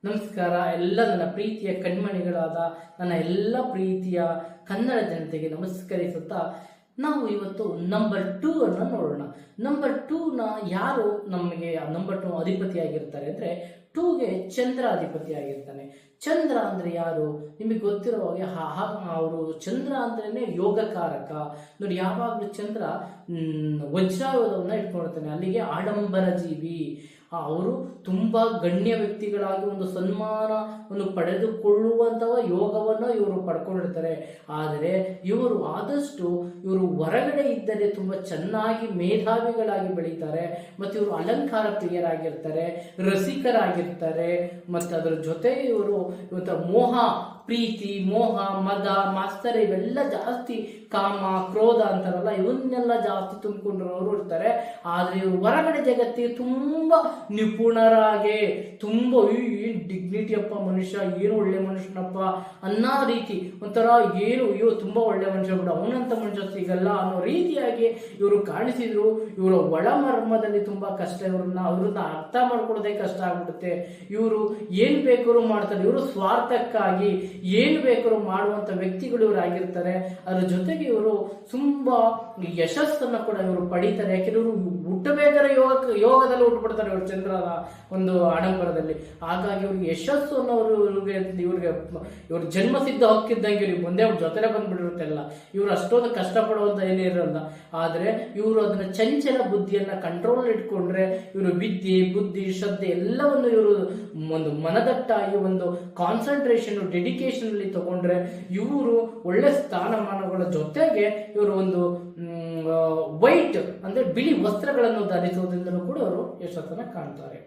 ನಮಸ್ಕಾರ ಎಲ್ಲ ನನ್ನ ಪ್ರೀತಿಯ ಕಣ್ಮಣಿಗಳಾದ ನನ್ನ ಎಲ್ಲ ಪ್ರೀತಿಯ ಕನ್ನಡ ಜನತೆಗೆ ನಮಸ್ಕರಿಸುತ್ತಾ ನಾವು ಇವತ್ತು ನಂಬರ್ 2 ಅನ್ನು ನೋಡೋಣ. ನಂಬರ್ 2ನ ಯಾರು ನಮಗೆ ನಂಬರ್ 2 ಅಧಿಪತಿಯಾಗಿರ್ತಾರೆ ಅಂದರೆ 2ಗೆ ಚಂದ್ರ ಅಧಿಪತಿಯಾಗಿರ್ತಾನೆ. ಚಂದ್ರ ಅಂದ್ರೆ ಯಾರು ನಿಮಗೆ ಗೊತ್ತಿರೋ ಹಾಗೆ ಅವರು ಚಂದ್ರ ಅಂದ್ರೇನೆ ಯೋಗಕಾರಕ. ನೋಡಿ, ಯಾವಾಗಲೂ ಚಂದ್ರ ವಜ್ರಾಯುಧವನ್ನ ಇಟ್ಕೊಂಡಿರ್ತಾನೆ. ಅಲ್ಲಿಗೆ ಆಡಂಬರ ಜೀವಿ. ಅವರು ತುಂಬಾ ಗಣ್ಯ ವ್ಯಕ್ತಿಗಳಾಗಿ ಒಂದು ಸನ್ಮಾನವನ್ನು ಪಡೆದುಕೊಳ್ಳುವಂತಹ ಯೋಗವನ್ನು ಇವರು ಪಡ್ಕೊಂಡಿರ್ತಾರೆ. ಆದರೆ ಇವರು ಆದಷ್ಟು ಹೊರಗಡೆ ಇದ್ದರೆ ತುಂಬಾ ಚೆನ್ನಾಗಿ ಮೇಧಾವಿಗಳಾಗಿ ಬೆಳೀತಾರೆ. ಮತ್ತೆ ಇವರು ಅಲಂಕಾರ ಪ್ರಿಯರಾಗಿರ್ತಾರೆ, ರಸಿಕರಾಗಿರ್ತಾರೆ. ಮತ್ತೆ ಅದರ ಜೊತೆಗೆ ಇವರು ಮೋಹ, ಪ್ರೀತಿ, ಮೋಹ, ಮದ, ಮಾಸ್ತರ್ ಇವೆಲ್ಲ ಜಾಸ್ತಿ, ಕಾಮ, ಕ್ರೋಧ ಅಂತಾರಲ್ಲ, ಇವನ್ನೆಲ್ಲ ಜಾಸ್ತಿ ತುಂಬಿಕೊಂಡಿರೋರು ಇರ್ತಾರೆ. ಆದ್ರೆ ಇವರು ಹೊರಗಡೆ ಜಗತ್ತಿಗೆ ತುಂಬಾ ನಿಪುಣರಾಗೆ, ತುಂಬಾ ಏನ್ ಡಿಗ್ನಿಟಿ ಅಪ್ಪ ಮನುಷ್ಯ, ಏನು ಒಳ್ಳೆ ಮನುಷ್ಯನಪ್ಪ ಅನ್ನೋ ರೀತಿ, ಒಂಥರ ಏನು ತುಂಬಾ ಒಳ್ಳೆ ಮನುಷ್ಯ ಬಿಡ, ಅವನಂತ ಮನುಷ್ಯ ಸಿಗಲ್ಲ ಅನ್ನೋ ರೀತಿಯಾಗಿ ಇವರು ಕಾಣಿಸಿದ್ರು. ಇವರ ಒಳ ಮರ್ಮದಲ್ಲಿ ತುಂಬಾ ಕಷ್ಟ. ಅವ್ರನ್ನ ಅರ್ಥ ಮಾಡ್ಕೊಳ್ಳೋದೇ ಕಷ್ಟ ಆಗ್ಬಿಡುತ್ತೆ. ಇವರು ಏನ್ ಬೇಕಾದ್ರೂ ಮಾಡ್ತಾರೆ. ಇವರು ಸ್ವಾರ್ಥಕ್ಕಾಗಿ ಏನು ಬೇಕಾದ್ರೂ ಮಾಡುವಂತ ವ್ಯಕ್ತಿಗಳು ಇವರು ಆಗಿರ್ತಾರೆ. ಅದ್ರ ಜೊತೆಗೆ ಇವರು ತುಂಬಾ ಯಶಸ್ಸನ್ನ ಕೂಡ ಇವರು ಪಡಿತಾರೆ. ಯಾಕೆಂದ್ರೆ ಇವರು ಹುಟ್ಟಬೇಕಾದ್ರೆ ಯೋಗದಲ್ಲಿ ಹುಟ್ಟುಬಿಡ್ತಾರೆ ಇವರು ಚಂದ್ರನ ಒಂದು ಆಡಂಬರದಲ್ಲಿ. ಹಾಗಾಗಿ ಇವ್ರಿಗೆ ಯಶಸ್ಸು ಅನ್ನೋರು ಇವ್ರ ಜನ್ಮಸಿದ್ಧ ಹಕ್ಕಿದ್ದಂಗೆ ಇವ್ರಿಗೆ ಮುಂದೆ ಅವ್ರ ಜೊತೆಲೆ ಬಂದ್ಬಿಟ್ಟಿರುತ್ತೆಲ್ಲ. ಇವರು ಅಷ್ಟೊಂದು ಕಷ್ಟಪಡುವಂತ ಏನಿರಲ್ಲ. ಆದ್ರೆ ಇವರು ಅದನ್ನ ಚಂಚಲ ಬುದ್ಧಿಯನ್ನ ಕಂಟ್ರೋಲ್ ಇಟ್ಕೊಂಡ್ರೆ, ಇವರು ವಿದ್ಯೆ, ಬುದ್ಧಿ, ಶ್ರದ್ಧೆ ಎಲ್ಲವನ್ನು ಇವರು ಒಂದು ಮನದಟ್ಟಾಗಿ ಒಂದು ಕಾನ್ಸಂಟ್ರೇಷನ್, ಡೆಡಿಕೇಶನ್ ಅಲ್ಲಿ ತಗೊಂಡ್ರೆ ಇವರು ಒಳ್ಳೆ ಸ್ಥಾನಮಾನಗಳ ಜೊತೆಗೆ ಇವರು ಒಂದು ವೈಟ್ ಅಂದ್ರೆ ಬಿಳಿ ವಸ್ತ್ರಗಳನ್ನು ಧರಿಸುವುದರಿಂದಲೂ ಕೂಡ ಅವರು ಯಶಸ್ಸನ್ನ ಕಾಣ್ತಾರೆ.